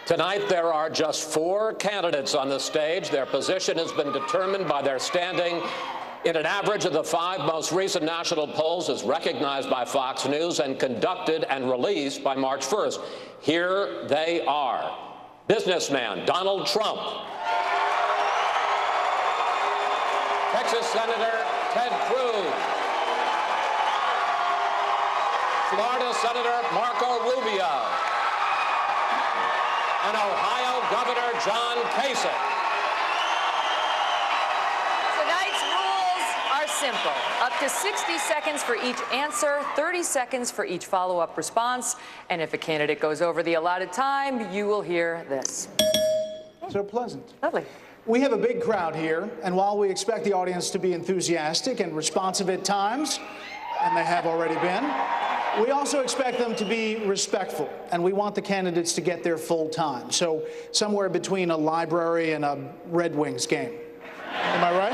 Tonight, there are just 4 candidates on the stage. Their position has been determined by their standing in an average of the 5 most recent national polls as recognized by Fox News and conducted and released by March 1st. Here they are. Businessman Donald Trump. Texas Senator Ted Cruz. Florida Senator Marco Rubio. And Ohio Governor John Kasich. Tonight's rules are simple. Up to 60 seconds for each answer, 30 seconds for each follow-up response. And if a candidate goes over the allotted time, you will hear this. So pleasant. Lovely. We have a big crowd here, and while we expect the audience to be enthusiastic and responsive at times, and they have already been, we also expect them to be respectful, and we want the candidates to get their full time. So somewhere between a library and a Red Wings game. Am I right?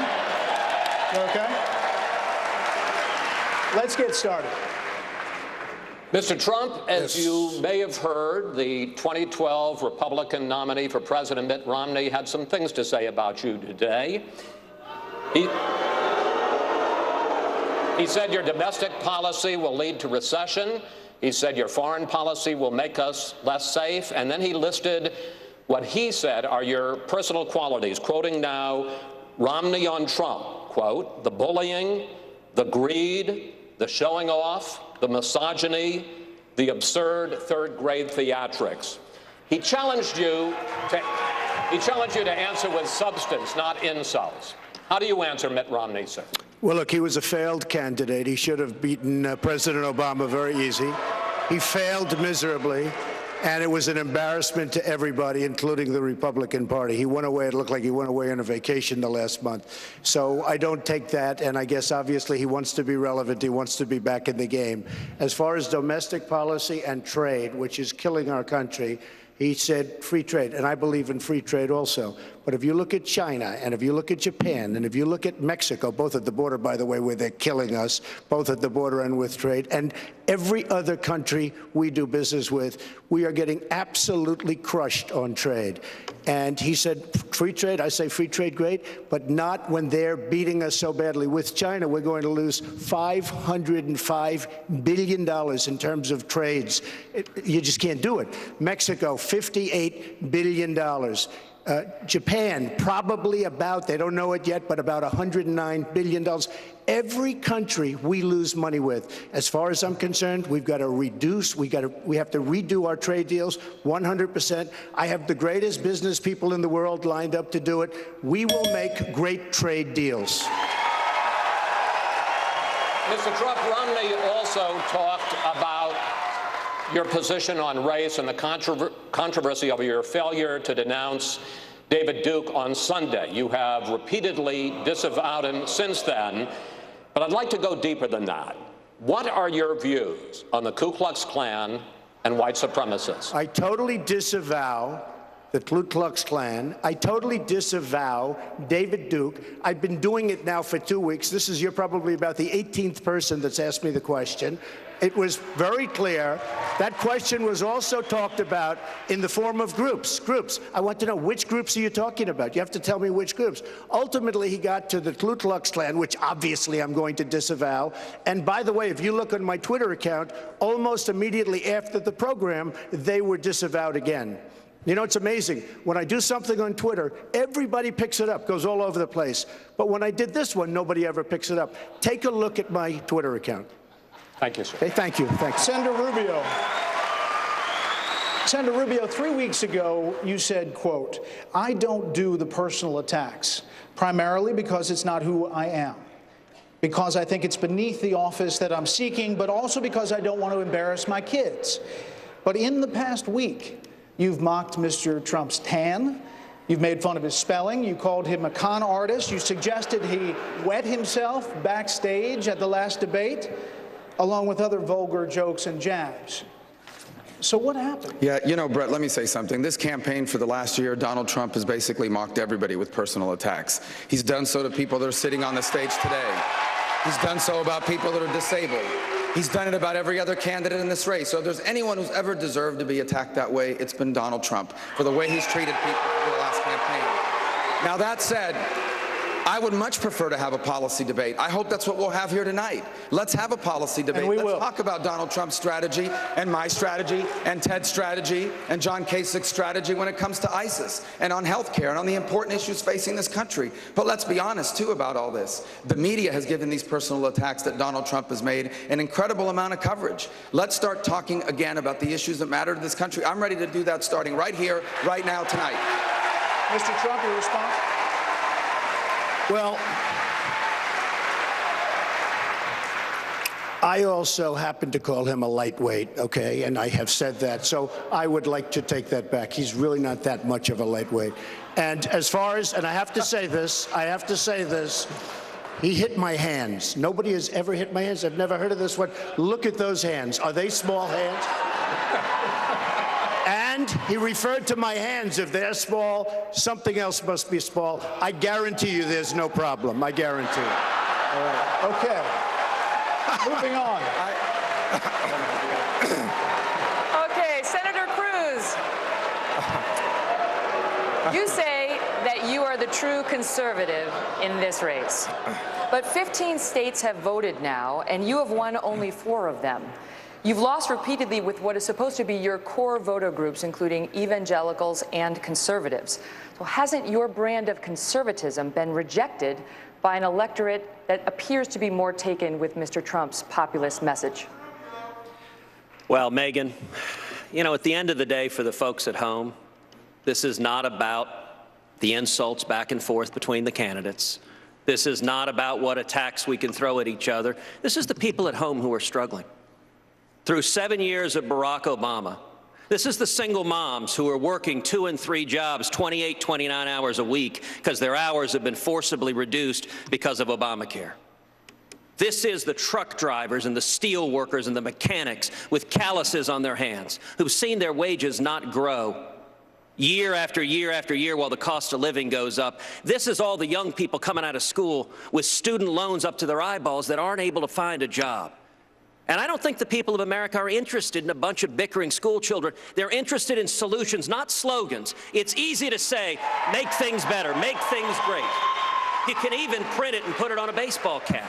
You okay? Let's get started. Mr. Trump, as you may have heard, the 2012 Republican nominee for President Mitt Romney had some things to say about you today. He said your domestic policy will lead to recession. He said your foreign policy will make us less safe. And then he listed what he said are your personal qualities, quoting now Romney on Trump, quote, the bullying, the greed, the showing off, the misogyny, the absurd third-grade theatrics. He challenged you to answer with substance, not insults. How do you answer Mitt Romney, sir? Well, look, he was a failed candidate. He should have beaten President Obama very easy. He failed miserably, and it was an embarrassment to everybody, including the Republican Party. He went away. It looked like he went away on a vacation the last month. So I don't take that, and I guess obviously he wants to be relevant. He wants to be back in the game. As far as domestic policy and trade, which is killing our country, he said free trade, and I believe in free trade also. But if you look at China, and if you look at Japan, and if you look at Mexico, both at the border, by the way, where they're killing us, both at the border and with trade, and every other country we do business with, we are getting absolutely crushed on trade. And he said free trade, I say free trade great, but not when they're beating us so badly. With China, we're going to lose $505 billion in terms of trades. You just can't do it. Mexico, $58 billion. Japan, probably about, they don't know it yet, but about $109 billion. Every country we lose money with. As far as I'm concerned, we've got to reduce, we have to redo our trade deals 100%. I have the greatest business people in the world lined up to do it. We will make great trade deals. Mr. Trump, Romney also talked about your position on race and the controversy over your failure to denounce David Duke on Sunday. You have repeatedly disavowed him since then, but I'd like to go deeper than that. What are your views on the Ku Klux Klan and white supremacists? I totally disavow the Ku Klux Klan. I totally disavow David Duke. I've been doing it now for 2 weeks. You're probably about the 18th person that's asked me the question. It was very clear. That question was also talked about in the form of groups. I want to know, which groups are you talking about? You have to tell me which groups. Ultimately, he got to the Ku Klux Klan, which obviously I'm going to disavow. And by the way, if you look on my Twitter account, almost immediately after the program, they were disavowed again. You know, it's amazing. When I do something on Twitter, everybody picks it up, goes all over the place. But when I did this one, nobody ever picks it up. Take a look at my Twitter account. Thank you, sir. Okay, thank you. Thank you. Senator Rubio. Senator Rubio, 3 weeks ago, you said, quote, I don't do the personal attacks, primarily because it's not who I am, because I think it's beneath the office that I'm seeking, but also because I don't want to embarrass my kids. But in the past week, you've mocked Mr. Trump's tan. You've made fun of his spelling. You called him a con artist. You suggested he wet himself backstage at the last debate, along with other vulgar jokes and jabs. So what happened? Yeah, you know, Brett, let me say something. This campaign for the last year, Donald Trump has basically mocked everybody with personal attacks. He's done so to people that are sitting on the stage today. He's done so about people that are disabled. He's done it about every other candidate in this race. So if there's anyone who's ever deserved to be attacked that way, it's been Donald Trump for the way he's treated people for the last campaign. Now, that said, I would much prefer to have a policy debate. I hope that's what we'll have here tonight. Let's have a policy debate. Let's talk about Donald Trump's strategy and my strategy and Ted's strategy and John Kasich's strategy when it comes to ISIS and on health care and on the important issues facing this country. But let's be honest, too, about all this. The media has given these personal attacks that Donald Trump has made an incredible amount of coverage. Let's start talking again about the issues that matter to this country. I'm ready to do that starting right here, right now, tonight. Mr. Trump, your response? Well, I also happen to call him a lightweight, okay, and I have said that, so I would like to take that back. He's really not that much of a lightweight. And as far as, and I have to say this, he hit my hands. Nobody has ever hit my hands. I've never heard of this one. Look at those hands. Are they small hands? And he referred to my hands. If they're small, something else must be small. I guarantee you there's no problem. I guarantee it. All right. Okay. Moving on. Okay, Senator Cruz. You say that you are the true conservative in this race. But 15 states have voted now, and you have won only 4 of them. You've lost repeatedly with what is supposed to be your core voter groups, including evangelicals and conservatives. So hasn't your brand of conservatism been rejected by an electorate that appears to be more taken with Mr. Trump's populist message? Well, Megyn, you know, at the end of the day, for the folks at home, this is not about the insults back and forth between the candidates. This is not about what attacks we can throw at each other. This is the people at home who are struggling. Through 7 years of Barack Obama, this is the single moms who are working 2 and 3 jobs, 28, 29 hours a week, because their hours have been forcibly reduced because of Obamacare. This is the truck drivers and the steel workers and the mechanics with calluses on their hands who've seen their wages not grow year after year after year while the cost of living goes up. This is all the young people coming out of school with student loans up to their eyeballs that aren't able to find a job. And I don't think the people of America are interested in a bunch of bickering school children. They're interested in solutions, not slogans. It's easy to say, make things better, make things great. You can even print it and put it on a baseball cap.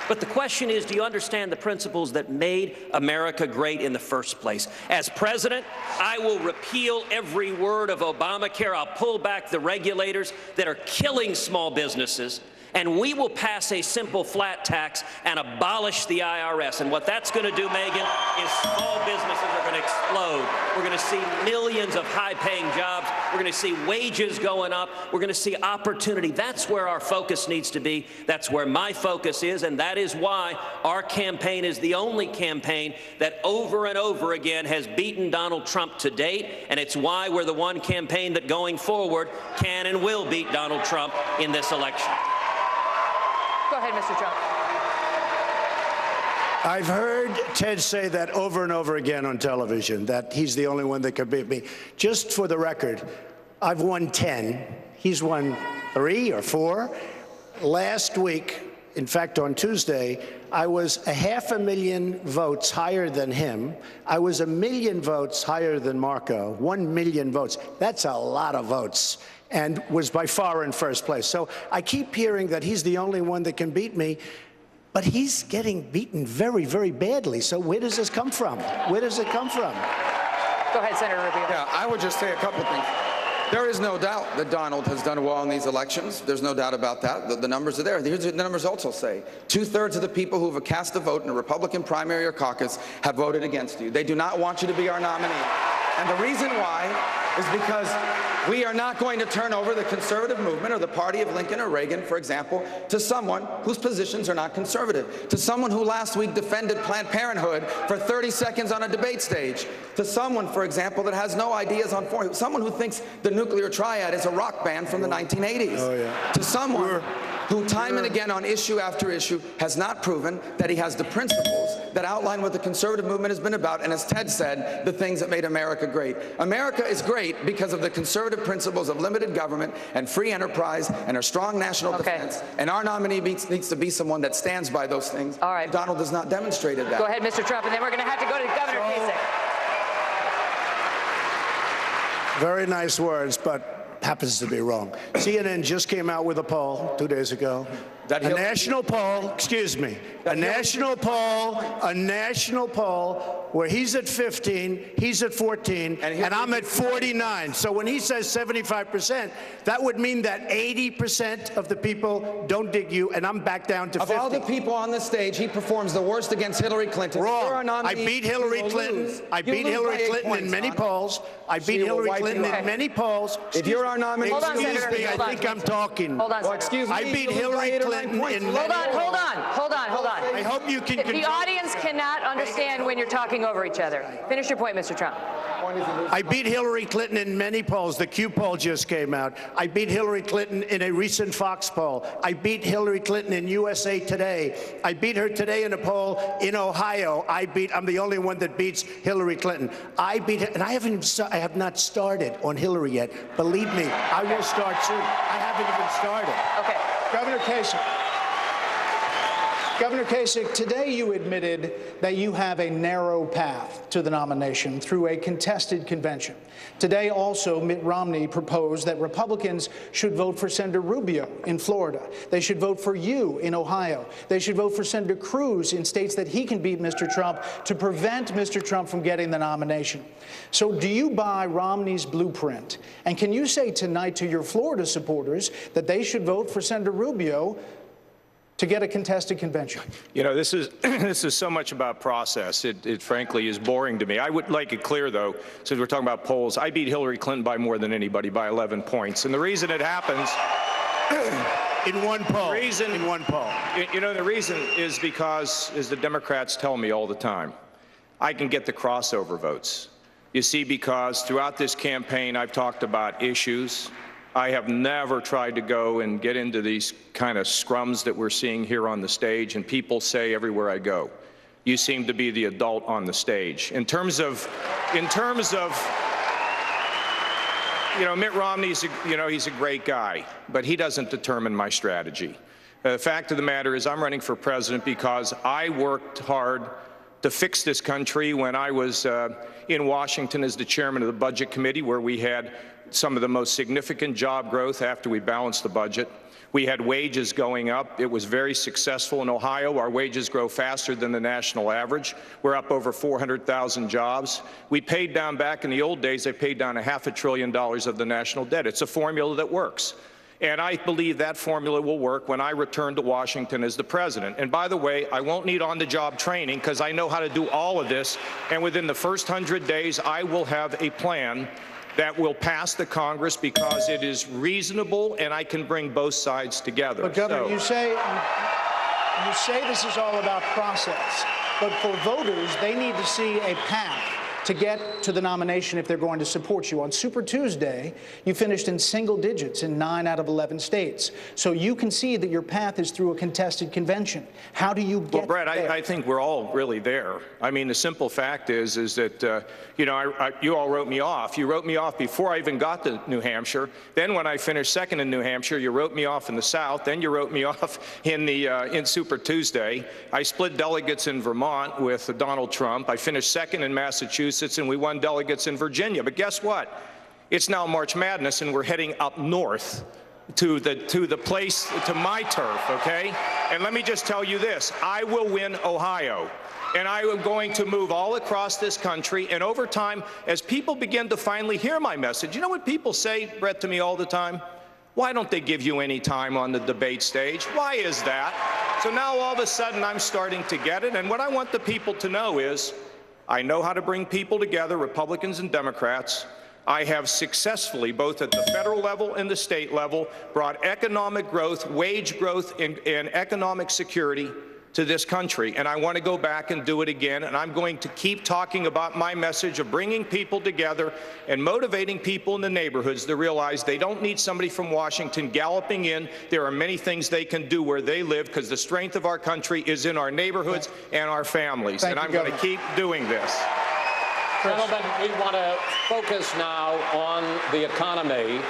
But the question is, do you understand the principles that made America great in the first place? As president, I will repeal every word of Obamacare. I'll pull back the regulators that are killing small businesses. And we will pass a simple flat tax and abolish the IRS. And what that's going to do, Megyn, is small businesses are going to explode. We're going to see millions of high-paying jobs. We're going to see wages going up. We're going to see opportunity. That's where our focus needs to be. That's where my focus is. And that is why our campaign is the only campaign that over and over again has beaten Donald Trump to date. And it's why we're the one campaign that going forward can and will beat Donald Trump in this election. Go ahead, Mr. Trump. I've heard Ted say that over and over again on television, that he's the only one that can beat me. Just for the record, I've won 10. He's won 3 or 4. Last week, in fact, on Tuesday, I was 500,000 votes higher than him. I was 1 million votes higher than Marco, 1 million votes. That's a lot of votes, and was by far in first place. So I keep hearing that he's the only one that can beat me, but he's getting beaten very, very badly. So where does this come from? Where does it come from? Go ahead, Senator Rubio. Yeah, I would just say a couple of things. There is no doubt that Donald has done well in these elections. There's no doubt about that. The numbers are there. Here's what the numbers also say. 2/3 of the people who have cast a vote in a Republican primary or caucus have voted against you. They do not want you to be our nominee. And the reason why is because we are not going to turn over the conservative movement or the party of Lincoln or Reagan, for example, to someone whose positions are not conservative, to someone who last week defended Planned Parenthood for 30 seconds on a debate stage, to someone, for example, that has no ideas on foreign, someone who thinks the nuclear triad is a rock band from the 1980s, to someone who time and again on issue after issue has not proven that he has the principles that outline what the conservative movement has been about, and as Ted said, the things that made America great. America is great because of the conservative principles of limited government and free enterprise and a strong national defense, and our nominee needs to be someone that stands by those things. All right. Donald has not demonstrated that. Go ahead, Mr. Trump, and then we're going to have to go to Governor Kasich. Very nice words, but happens to be wrong. CNN just came out with a poll 2 days ago. A national poll, excuse me, a national poll where he's at 15, he's at 14, and I'm at 49. So when he says 75%, that would mean that 80% of the people don't dig you, and I'm back down to 50. Of all the people on the stage, he performs the worst against Hillary Clinton. Wrong. I beat Hillary Clinton. I beat Hillary Clinton in many polls. I beat Hillary Clinton in many polls. If you're our nominee, excuse me, I think I'm talking. Hold on, excuse me. I beat Hillary Clinton in many polls. Hold on. I hope you can The audience cannot understand when you're talking over each other. Finish your point, Mr. Trump. I beat Hillary Clinton in many polls. The Q poll just came out. I beat Hillary Clinton in a recent Fox poll. I beat Hillary Clinton in USA Today. I beat her today in a poll in Ohio. I'm the only one that beats Hillary Clinton. I beat her, and I have not started on Hillary yet. Believe me, I will start soon. I haven't even started. Okay. Governor Kasich. Governor Kasich, today you admitted that you have a narrow path to the nomination through a contested convention. Today also, Mitt Romney proposed that Republicans should vote for Senator Rubio in Florida. They should vote for you in Ohio. They should vote for Senator Cruz in states that he can beat Mr. Trump to prevent Mr. Trump from getting the nomination. So do you buy Romney's blueprint? And can you say tonight to your Florida supporters that they should vote for Senator Rubio to get a contested convention? You know, this is so much about process. It frankly is boring to me. I would like it clear, though, since we're talking about polls, I beat Hillary Clinton by more than anybody, by 11 points. And the reason it happens in one poll. You know, the reason is because, as the Democrats tell me all the time, I can get the crossover votes. You see, because throughout this campaign, I've talked about issues. I have never tried to go and get into these kind of scrums that we're seeing here on the stage, and people say everywhere I go, you seem to be the adult on the stage. In terms of, you know, Mitt Romney's, he's a great guy, but he doesn't determine my strategy. The fact of the matter is I'm running for president because I worked hard to fix this country when I was in Washington as the chairman of the Budget Committee, where we had some of the most significant job growth after we balanced the budget. We had wages going up. It was very successful in Ohio. Our wages grow faster than the national average. We're up over 400,000 jobs. We paid down, back in the old days, they paid down $500 billion of the national debt. It's a formula that works. And I believe that formula will work when I return to Washington as the president. And by the way, I won't need on-the-job training because I know how to do all of this. And within the first 100 days, I will have a plan that will pass the Congress because it is reasonable and I can bring both sides together. But Governor, you say this is all about process, but for voters, they need to see a path to get to the nomination if they're going to support you. On Super Tuesday, you finished in single digits in 9 out of 11 states. So you can see that your path is through a contested convention. How do you get Well, Brett, there? I think we're all really there. I mean, the simple fact is that, you all wrote me off. You wrote me off before I even got to New Hampshire. Then when I finished second in New Hampshire, you wrote me off in the South. Then you wrote me off in Super Tuesday. I split delegates in Vermont with Donald Trump. I finished second in Massachusetts, and we won delegates in Virginia. But guess what? It's now March Madness, and we're heading up north to my turf, okay? And let me just tell you this, I will win Ohio. And I am going to move all across this country. And over time, as people begin to finally hear my message, you know what people say, Brett, to me all the time? Why don't they give you any time on the debate stage? Why is that? So now all of a sudden I'm starting to get it. And what I want the people to know is I know how to bring people together, Republicans and Democrats. I have successfully, both at the federal level and the state level, brought economic growth, wage growth, and economic security to this country, and I want to go back and do it again, and I'm going to keep talking about my message of bringing people together and motivating people in the neighborhoods to realize they don't need somebody from Washington galloping in. There are many things they can do where they live, because the strength of our country is in our neighborhoods and our families, and I'm going to keep doing this. Gentlemen, we want to focus now on the economy,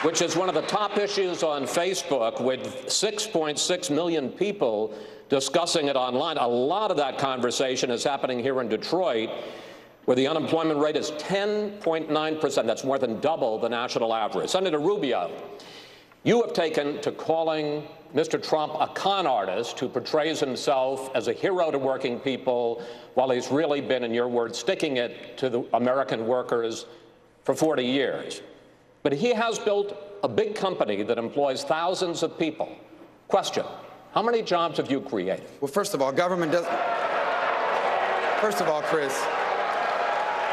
which is one of the top issues on Facebook, with 6.6 million people discussing it online. A lot of that conversation is happening here in Detroit, where the unemployment rate is 10.9%. That's more than double the national average. Senator Rubio, you have taken to calling Mr. Trump a con artist who portrays himself as a hero to working people, while he's really been, in your words, sticking it to the American workers for 40 years. But he has built a big company that employs thousands of people. Question: how many jobs have you created? Well, first of all, government doesn't. First of all, Chris,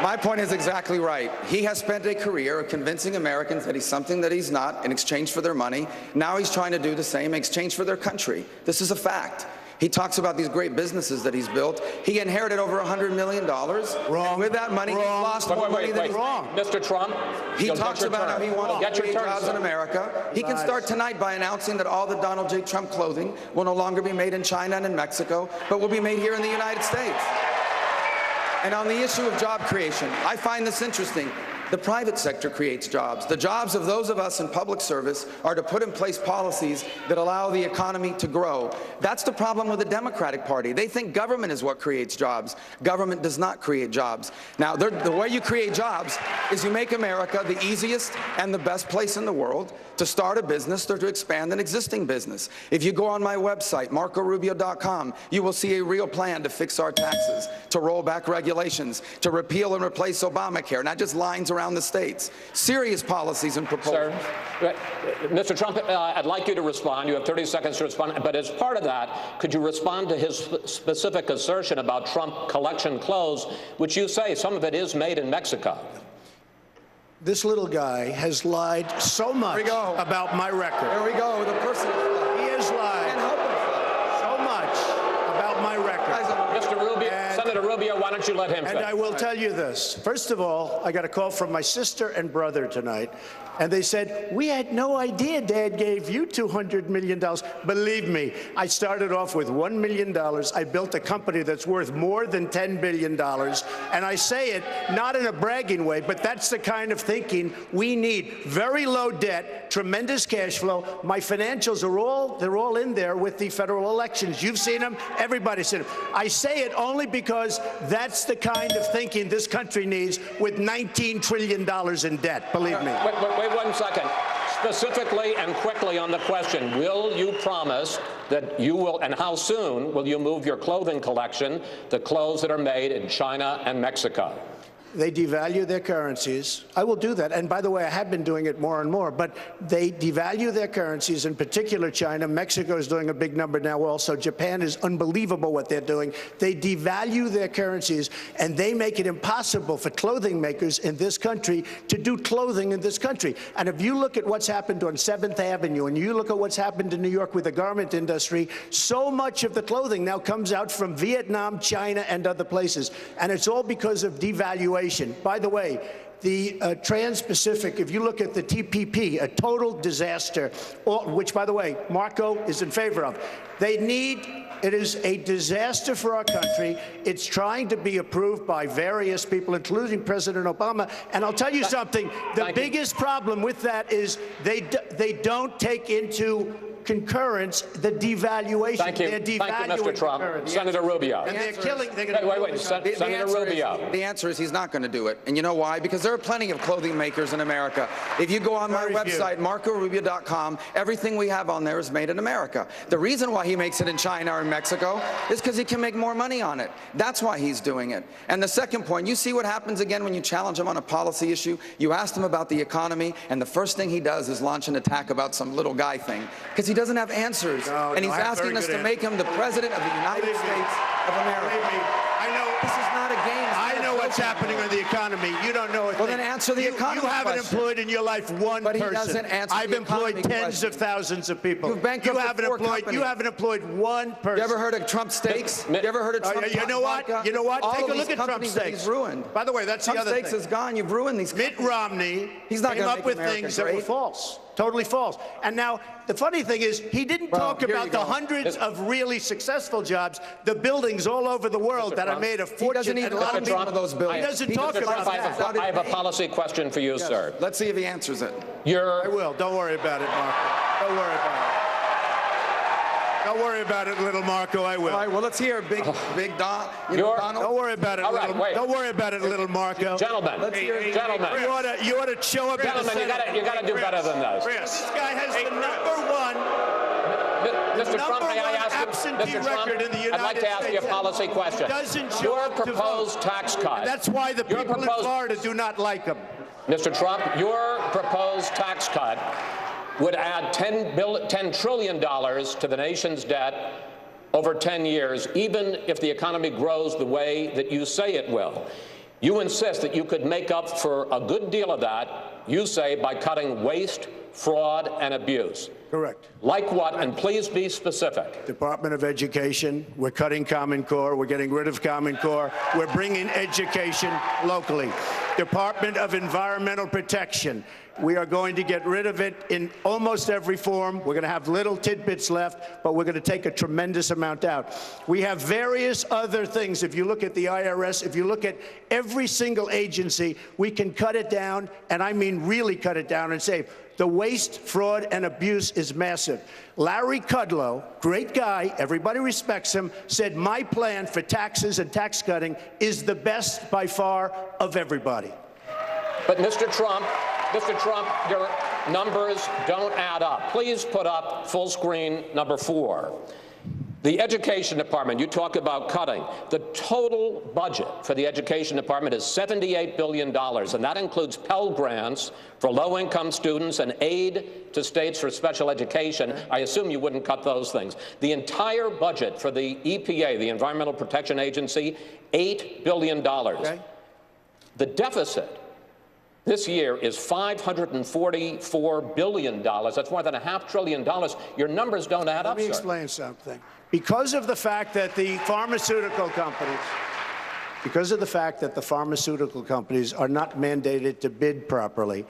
my point is exactly right. He has spent a career convincing Americans that he's something that he's not in exchange for their money. Now he's trying to do the same in exchange for their country. This is a fact. He talks about these great businesses that he's built. He inherited over $100 million. Wrong. And with that money, he lost more money than he's Wrong. Mr. Trump, He talks about how he wants to create jobs in America. He can start tonight by announcing that all the Donald J. Trump clothing will no longer be made in China and in Mexico, but will be made here in the United States. And on the issue of job creation, I find this interesting. The private sector creates jobs. The jobs of those of us in public service are to put in place policies that allow the economy to grow. That's the problem with the Democratic Party. They think government is what creates jobs. Government does not create jobs. Now, the way you create jobs is you make America the easiest and the best place in the world to start a business or to expand an existing business. If you go on my website, marcorubio.com, you will see a real plan to fix our taxes, to roll back regulations, to repeal and replace Obamacare, not just lines around the states. Serious policies and proposals. Sir, Mr. Trump, I'd like you to respond. You have 30 seconds to respond. But as part of that, could you respond to his specific assertion about Trump collection clothes, which you say some of it is made in Mexico? This little guy has lied so much about my record. There we go. The person He has lied so much about my record. Mr. Rubio, Senator Rubio, why don't you let him And finish? I will tell you this. First of all, I got a call from my sister and brother tonight, and they said, we had no idea Dad gave you $200 million. Believe me, I started off with $1 million. I built a company that's worth more than $10 billion. And I say it not in a bragging way, but that's the kind of thinking we need. Very low debt, tremendous cash flow. My financials are they're all in there with the federal elections. You've seen them. Everybody's seen them. I say it only because that's the kind of thinking this country needs with $19 trillion in debt. Believe me. Wait 1 second. Specifically and quickly on the question, will you promise that you will, and how soon will you move your clothing collection, the clothes that are made in China and Mexico? They devalue their currencies. I will do that. And by the way, I have been doing it more and more. But they devalue their currencies, in particular China. Mexico is doing a big number now also. Japan is unbelievable what they're doing. They devalue their currencies, and they make it impossible for clothing makers in this country to do clothing in this country. And if you look at what's happened on 7th Avenue, and you look at what's happened in New York with the garment industry, so much of the clothing now comes out from Vietnam, China, and other places. And it's all because of devaluation. By the way, the Trans-Pacific, if you look at the TPP, a total disaster, which, by the way, Marco is in favor of. It is a disaster for our country. It's trying to be approved by various people, including President Obama. And I'll tell you something, the biggest problem with that is they don't take into concurrence the devaluation. Thank you. Thank you, Mr. Trump. Senator Rubio. And they're killing. Senator Rubio. The answer is he's not going to do it. And you know why? Because there are plenty of clothing makers in America. If you go on my website, marcorubio.com, everything we have on there is made in America. The reason why he makes it in China or in Mexico is because he can make more money on it. That's why he's doing it. And the second point, you see what happens again when you challenge him on a policy issue? You asked him about the economy, and the first thing he does is launch an attack about some little guy thing. Because he doesn't have answers. And he's asking us to make him the President of the United States of America. I know. This is not a game. I know what what's happening in the economy. You don't know it. Well, then answer the economy You haven't question. employed in your life one But he person. doesn't answer I've the employed economy tens of question. thousands of people. You've bankrupted four companies. You haven't employed one person. You ever heard of Trump Steaks? You ever heard of Trump You know what? vodka? You know what? All Take of a these look at Trump companies that Steaks. He's ruined. By the way, that's the Trump other Steaks thing. is gone. You've ruined these Mitt companies. Romney He's not came gonna up make with America things that were great. false, totally false. And now the funny thing is, he didn't Well, talk here about you the go. hundreds of really successful jobs, the buildings all over the world that have made a fortune. He doesn't even and a lot of own people- one of those buildings. He doesn't talk doesn't about like that. that. I have a policy question for you, sir. Let's see if he answers it. I will. Don't worry about it, Marco. Don't worry about it. Don't worry about it, little Marco. I will. All right, well, let's hear Big Don. Donald. Don't worry about it, All right, little. wait. Don't worry about it, little Marco. Gentlemen, Let's hear it. gentlemen, You ought to show up. gentlemen, you got to do better than this. This guy has the number one. Mr. Trump, may I number ask one you, absentee Mr. Trump, record in the I'd like to ask you a United policy question. Doesn't show Your up to proposed vote. tax cut. That's why the your people in Florida do not like him. Mr. Trump, your proposed tax cut would add $10 trillion to the nation's debt over 10 years, even if the economy grows the way that you say it will. You insist that you could make up for a good deal of that, you say, by cutting waste, fraud, and abuse. Correct. Like what? And please be specific. Department of Education, we're cutting Common Core, we're getting rid of Common Core, we're bringing education locally. Department of Environmental Protection, we are going to get rid of it in almost every form. We're going to have little tidbits left, but we're going to take a tremendous amount out. We have various other things. If you look at the IRS, if you look at every single agency, we can cut it down, and I mean really cut it down and save. The waste, fraud, and abuse is massive. Larry Kudlow, great guy, everybody respects him, said my plan for taxes and tax cutting is the best by far of everybody. But Mr. Trump, your numbers don't add up. Please put up full screen number 4. The Education Department, you talk about cutting. The total budget for the Education Department is $78 billion, and that includes Pell Grants for low-income students and aid to states for special education. I assume you wouldn't cut those things. The entire budget for the EPA, the Environmental Protection Agency, $8 billion. Okay. The deficit this year is $544 billion. That's more than $500 billion. Your numbers don't add up, Let me sir. explain something. Because of the fact that the pharmaceutical companies are not mandated to bid properly,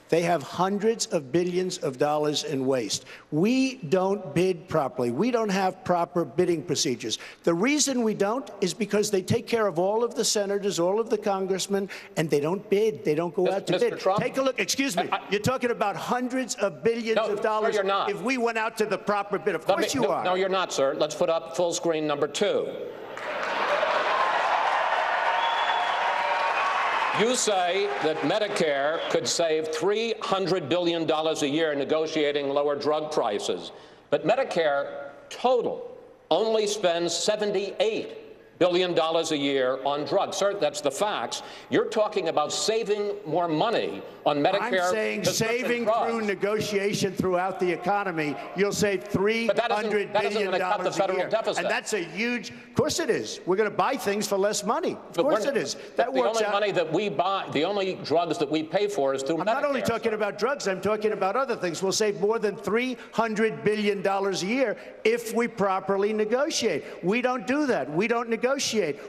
they have hundreds of billions of dollars in waste. We don't bid properly. We don't have proper bidding procedures. The reason we don't is because they take care of all of the senators, all of the congressmen, and they don't bid. They don't go out to Mr. bid. Trump? Take a look. Excuse me. You're talking about hundreds of billions of dollars. No, you're not. If we went out to the proper bid. Of course you are. No, you're not, sir. Let's put up full screen number 2. You say that Medicare could save $300 billion a year negotiating lower drug prices. But Medicare total only spends $78 billion a year on drugs. Sir, that's the facts. You're talking about saving more money on Medicare. I'm saying saving through negotiation throughout the economy, you'll save $300 billion cut the federal a year. deficit. And that's a huge, of course it is. We're going to buy things for less money. Of course it is. That the works only out. money that we buy, the only drugs that we pay for is through Medicare. I'm not only talking about drugs, I'm talking about other things. We'll save more than $300 billion a year if we properly negotiate. We don't do that. We don't negotiate.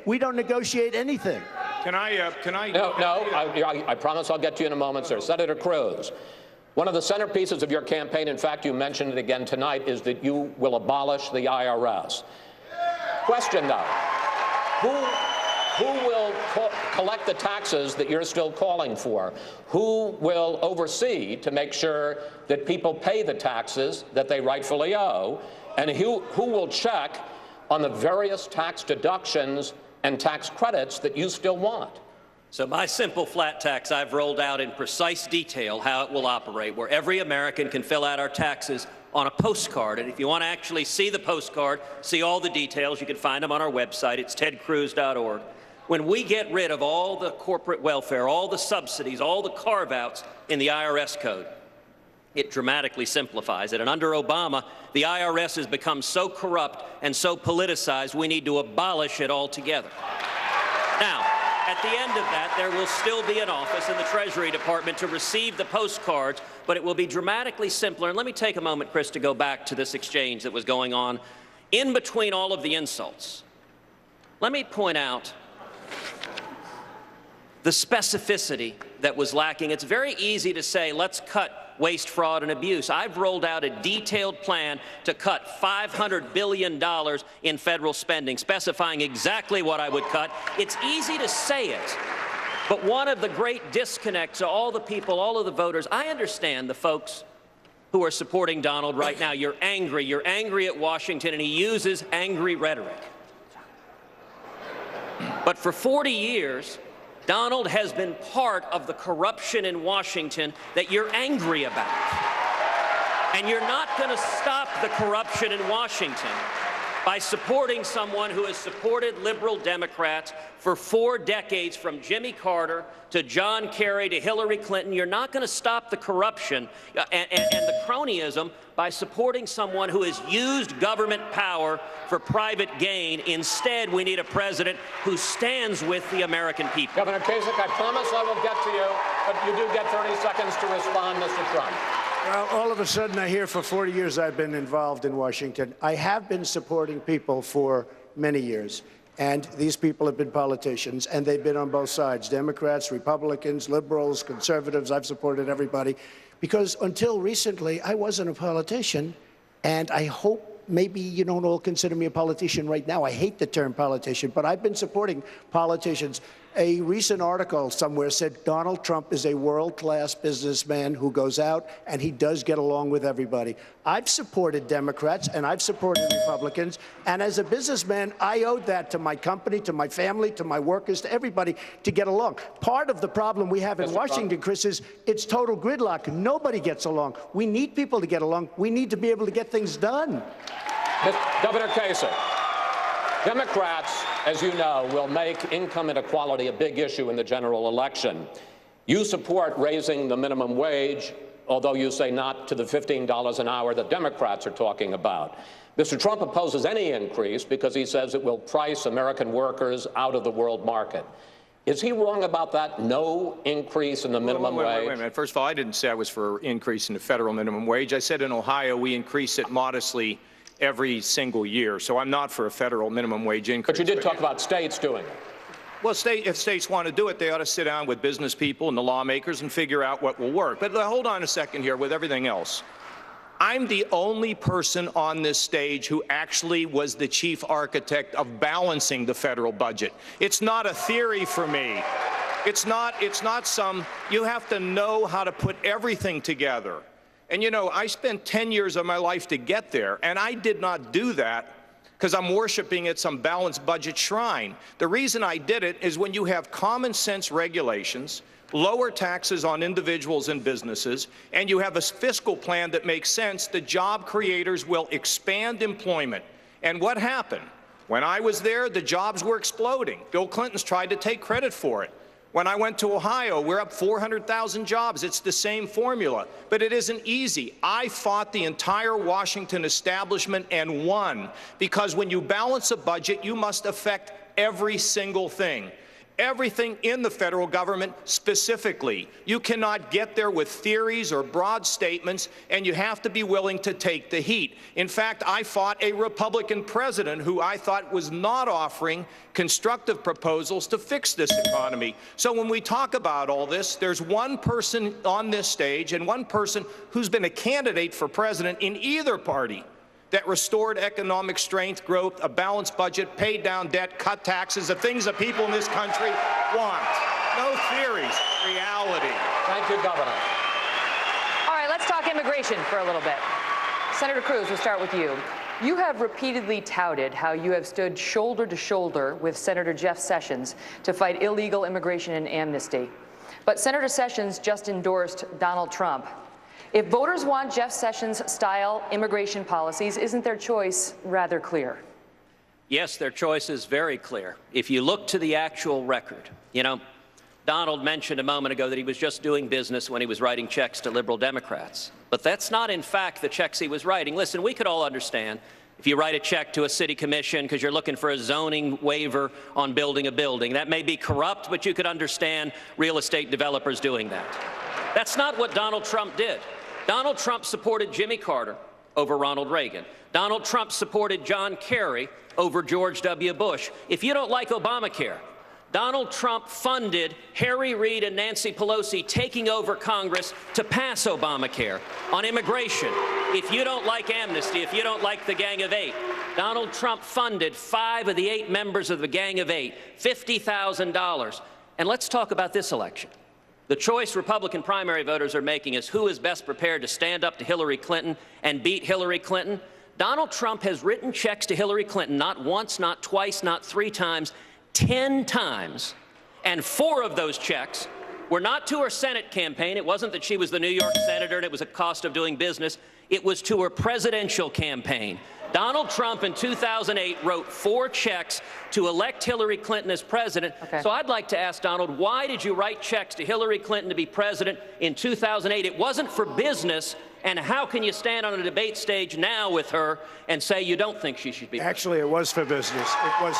We don't negotiate anything. Can I? No, I promise I'll get to you in a moment, sir. Senator Cruz, one of the centerpieces of your campaign, in fact, you mentioned it again tonight, is that you will abolish the IRS. Question, though, who will collect the taxes that you're still calling for? Who will oversee to make sure that people pay the taxes that they rightfully owe? And who will check on the various tax deductions and tax credits that you still want? So my simple flat tax, I've rolled out in precise detail how it will operate, where every American can fill out our taxes on a postcard. And if you want to actually see the postcard, see all the details, you can find them on our website. It's tedcruz.org. When we get rid of all the corporate welfare, all the subsidies, all the carve-outs in the IRS code, it dramatically simplifies it. And under Obama, the IRS has become so corrupt and so politicized, we need to abolish it altogether. Now, At the end of that, there will still be an office in the Treasury Department to receive the postcards, but it will be dramatically simpler. And let me take a moment, Chris, to go back to this exchange that was going on in between all of the insults. Let me point out the specificity that was lacking. It's very easy to say, let's cut waste, fraud, and abuse. I've rolled out a detailed plan to cut $500 billion in federal spending, specifying exactly what I would cut. It's easy to say it, but one of the great disconnects to all the people, all of the voters, I understand the folks who are supporting Donald right now. You're angry at Washington, and he uses angry rhetoric. But for 40 years, Donald has been part of the corruption in Washington that you're angry about. And you're not going to stop the corruption in Washington by supporting someone who has supported liberal Democrats for 4 decades, from Jimmy Carter to John Kerry to Hillary Clinton. You're not going to stop the corruption and the cronyism by supporting someone who has used government power for private gain. Instead, we need a president who stands with the American people. Governor Kasich, I promise I will get to you, but you do get 30 seconds to respond, Mr. Trump. Well, all of a sudden, I hear for 40 years I've been involved in Washington. I have been supporting people for many years. And these people have been politicians, and they've been on both sides, Democrats, Republicans, liberals, conservatives. I've supported everybody. Because until recently, I wasn't a politician, and I hope maybe you don't all consider me a politician right now. I hate the term politician, but I've been supporting politicians. A recent article somewhere said Donald Trump is a world-class businessman who goes out and he does get along with everybody. I've supported Democrats and I've supported Republicans, and as a businessman, I owed that to my company, to my family, to my workers, to everybody to get along. Part of the problem we have in Washington, Chris, is it's total gridlock. Nobody gets along. We need people to get along. We need to be able to get things done. Governor Kasich, Democrats, as you know, will make income inequality a big issue in the general election. You support raising the minimum wage, although you say not to the $15 an hour that Democrats are talking about. Mr. Trump opposes any increase because he says it will price American workers out of the world market. Is he wrong about that? No increase in the minimum wage? Wait a minute. First of all, I didn't say I was for increasing the federal minimum wage. I said in Ohio we increase it modestly every single year. So I'm not for a federal minimum wage increase. But you did talk about states doing it. Well, if states want to do it, they ought to sit down with business people and the lawmakers and figure out what will work. But hold on a second here with everything else. I'm the only person on this stage who actually was the chief architect of balancing the federal budget. It's not a theory for me. It's not some, you have to know how to put everything together. And, you know, I spent 10 years of my life to get there, and I did not do that because I'm worshiping at some balanced budget shrine. The reason I did it is when you have common sense regulations, lower taxes on individuals and businesses, and you have a fiscal plan that makes sense, the job creators will expand employment. And what happened? When I was there, the jobs were exploding. Bill Clinton's tried to take credit for it. When I went to Ohio, we're up 400,000 jobs. It's the same formula, but it isn't easy. I fought the entire Washington establishment and won, because when you balance a budget, you must affect every single thing. Everything in the federal government specifically. You cannot get there with theories or broad statements, and you have to be willing to take the heat. In fact, I fought a Republican president who I thought was not offering constructive proposals to fix this economy. So when we talk about all this, there's one person on this stage and one person who's been a candidate for president in either party that restored economic strength, growth, a balanced budget, paid down debt, cut taxes, the things that people in this country want. No theories, reality. Thank you, Governor. All right, let's talk immigration for a little bit. Senator Cruz, we'll start with you. You have repeatedly touted how you have stood shoulder to shoulder with Senator Jeff Sessions to fight illegal immigration and amnesty. But Senator Sessions just endorsed Donald Trump. If voters want Jeff Sessions-style immigration policies, isn't their choice rather clear? Yes, their choice is very clear. If you look to the actual record, you know, Donald mentioned a moment ago that he was just doing business when he was writing checks to liberal Democrats. But that's not, in fact, the checks he was writing. Listen, we could all understand if you write a check to a city commission because you're looking for a zoning waiver on building a building. That may be corrupt, but you could understand real estate developers doing that. That's not what Donald Trump did. Donald Trump supported Jimmy Carter over Ronald Reagan. Donald Trump supported John Kerry over George W. Bush. If you don't like Obamacare, Donald Trump funded Harry Reid and Nancy Pelosi taking over Congress to pass Obamacare. On immigration, if you don't like amnesty, if you don't like the Gang of Eight, Donald Trump funded 5 of the 8 members of the Gang of Eight, $50,000. And let's talk about this election. The choice Republican primary voters are making is who is best prepared to stand up to Hillary Clinton and beat Hillary Clinton. Donald Trump has written checks to Hillary Clinton not once, not twice, not 3 times, 10 times, and 4 of those checks were not to her Senate campaign. It wasn't that she was the New York senator and it was a cost of doing business. It was to her presidential campaign. Donald Trump in 2008 wrote 4 checks to elect Hillary Clinton as president. Okay. So I'd like to ask Donald, why did you write checks to Hillary Clinton to be president in 2008? It wasn't for business. And how can you stand on a debate stage now with her and say you don't think she should be president? Actually, it was for business. It was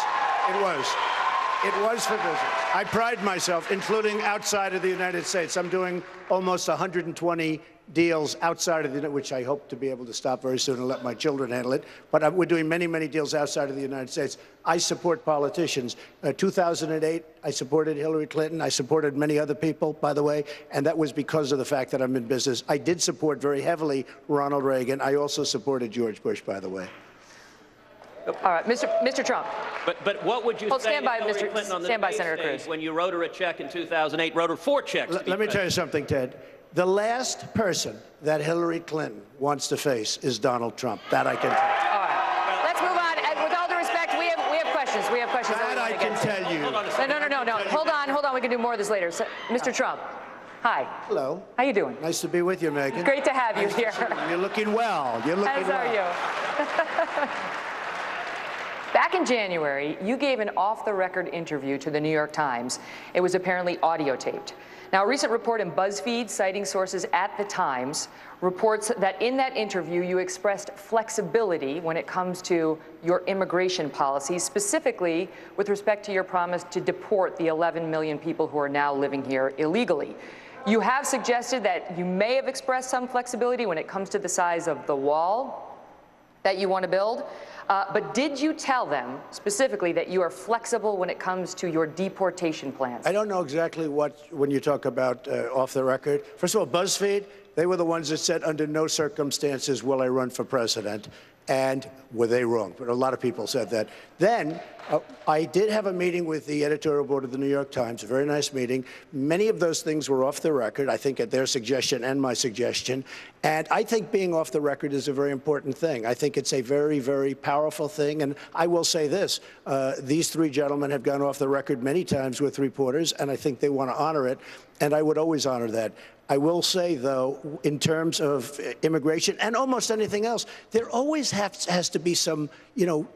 for business. I pride myself, including outside of the United States. I'm doing almost 120 deals outside of the, which I hope to be able to stop very soon and let my children handle it. But we're doing many, many deals outside of the United States. I support politicians. 2008, I supported Hillary Clinton. I supported many other people, by the way, and that was because of the fact that I'm in business. I did support very heavily Ronald Reagan. I also supported George Bush, by the way. All right, Mr. Trump. But what would you say stand by, to Hillary Clinton on the stand by, debate Senator stage Cruz. when you wrote her a check in 2008, wrote her 4 checks? Let me tell you something, Ted. The last person that Hillary Clinton wants to face is Donald Trump. That I can tell you. All right. Let's move on. And with all due respect, we have questions. We have questions. That I can tell you. No. Hold on. We can do more of this later. So, Mr. Trump, hi. Hello. How you doing? Nice to be with you, Megan. Great to have you here. You're looking well. You're looking As well. are you. Back in January, you gave an off-the-record interview to the New York Times. It was apparently audio taped. Now, a recent report in BuzzFeed, citing sources at the Times, reports that in that interview you expressed flexibility when it comes to your immigration policy, specifically with respect to your promise to deport the 11 million people who are now living here illegally. You have suggested that you may have expressed some flexibility when it comes to the size of the wall that you want to build. But did you tell them specifically that you are flexible when it comes to your deportation plans? I don't know exactly what, when you talk about off the record. First of all, BuzzFeed, they were the ones that said under no circumstances will I run for president. And were they wrong? But a lot of people said that. Then I did have a meeting with the editorial board of the New York Times, a very nice meeting. Many of those things were off the record, I think at their suggestion and my suggestion. And I think being off the record is a very important thing. I think it's a very, very powerful thing. And I will say this, these 3 gentlemen have gone off the record many times with reporters, and I think they want to honor it. And I would always honor that. I will say, though, in terms of immigration and almost anything else, there always has to be some,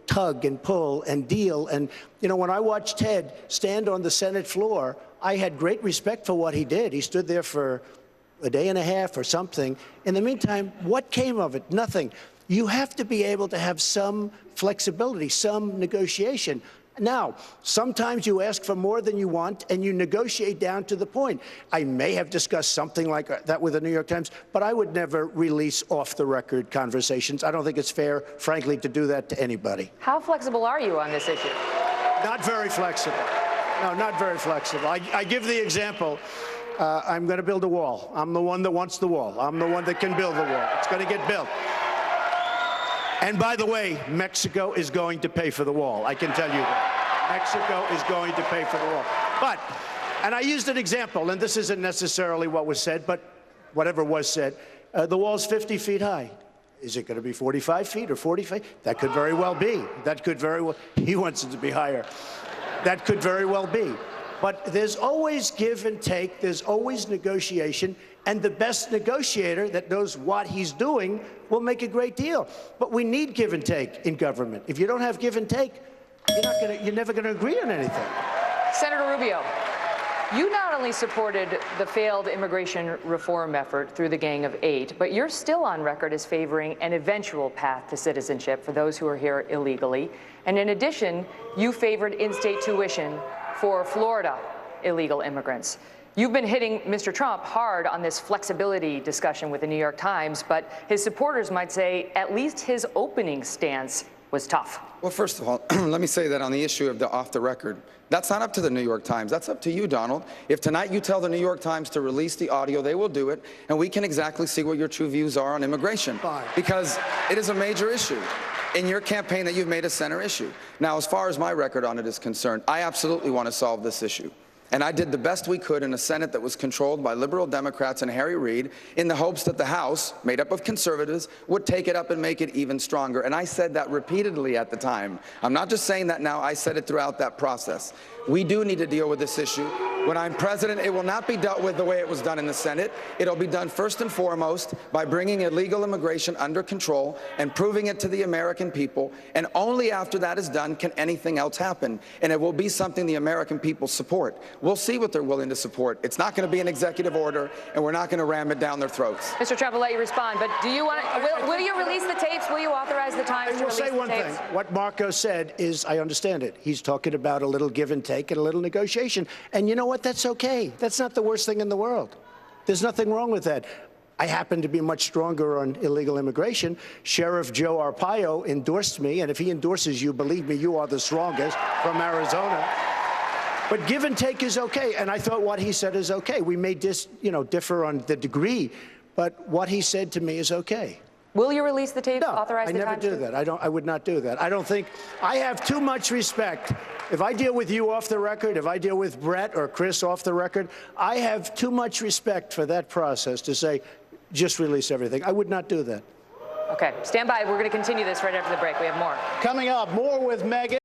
tug and pull and deal. And, when I watched Ted stand on the Senate floor, I had great respect for what he did. He stood there for a day and a half or something. In the meantime, what came of it? Nothing. You have to be able to have some flexibility, some negotiation. Now, sometimes you ask for more than you want, and you negotiate down to the point. I may have discussed something like that with the New York Times, but I would never release off-the-record conversations. I don't think it's fair, frankly, to do that to anybody. How flexible are you on this issue? Not very flexible. No, not very flexible. I give the example. I'm going to build a wall. I'm the one that wants the wall. I'm the one that can build the wall. It's going to get built. And by the way, Mexico is going to pay for the wall. I can tell you that. Mexico is going to pay for the wall. But, and I used an example, and this isn't necessarily what was said, but whatever was said, the wall's 50 feet high. Is it going to be 45 feet or 40 feet? That could very well be. That could very well, he wants it to be higher. That could very well be. But there's always give and take. There's always negotiation. And the best negotiator that knows what he's doing will make a great deal. But we need give and take in government. If you don't have give and take, you're never going to agree on anything. Senator Rubio. You not only supported the failed immigration reform effort through the Gang of Eight, but you're still on record as favoring an eventual path to citizenship for those who are here illegally. And in addition, you favored in-state tuition for Florida illegal immigrants. You've been hitting Mr. Trump hard on this flexibility discussion with the New York Times, but his supporters might say at least his opening stance was tough. Well, first of all, let me say that on the issue of the off the record, that's not up to the New York Times. That's up to you, Donald. If tonight you tell the New York Times to release the audio, they will do it, and we can exactly see what your true views are on immigration. Fine. Because it is a major issue in your campaign that you've made a center issue. Now, as far as my record on it is concerned, I absolutely want to solve this issue. And I did the best we could in a Senate that was controlled by liberal Democrats and Harry Reid in the hopes that the House, made up of conservatives, would take it up and make it even stronger. And I said that repeatedly at the time. I'm not just saying that now, I said it throughout that process. We do need to deal with this issue. When I'm president, it will not be dealt with the way it was done in the Senate. It'll be done first and foremost by bringing illegal immigration under control and proving it to the American people. And only after that is done can anything else happen. And it will be something the American people support. We'll see what they're willing to support. It's not going to be an executive order, and we're not going to ram it down their throats. Mr. Trump, will let you respond, but do you want to, will you release the tapes? Will you authorize the Times to release the tapes? I will say one thing. What Marco said is, I understand it. He's talking about a little give and take and a little negotiation. And you know what? That's okay. That's not the worst thing in the world. There's nothing wrong with that. I happen to be much stronger on illegal immigration. Sheriff Joe Arpaio endorsed me, and if he endorses you, believe me, you are the strongest from Arizona. But give and take is okay, and I thought what he said is okay. We may differ on the degree, but what he said to me is okay. Will you release the tapes? No, authorize I the never Times do to? that. I would not do that. I don't think, I have too much respect. If I deal with you off the record, if I deal with Brett or Chris off the record, I have too much respect for that process to say, just release everything. I would not do that. Okay, stand by. We're going to continue this right after the break. We have more. Coming up, more with Megyn.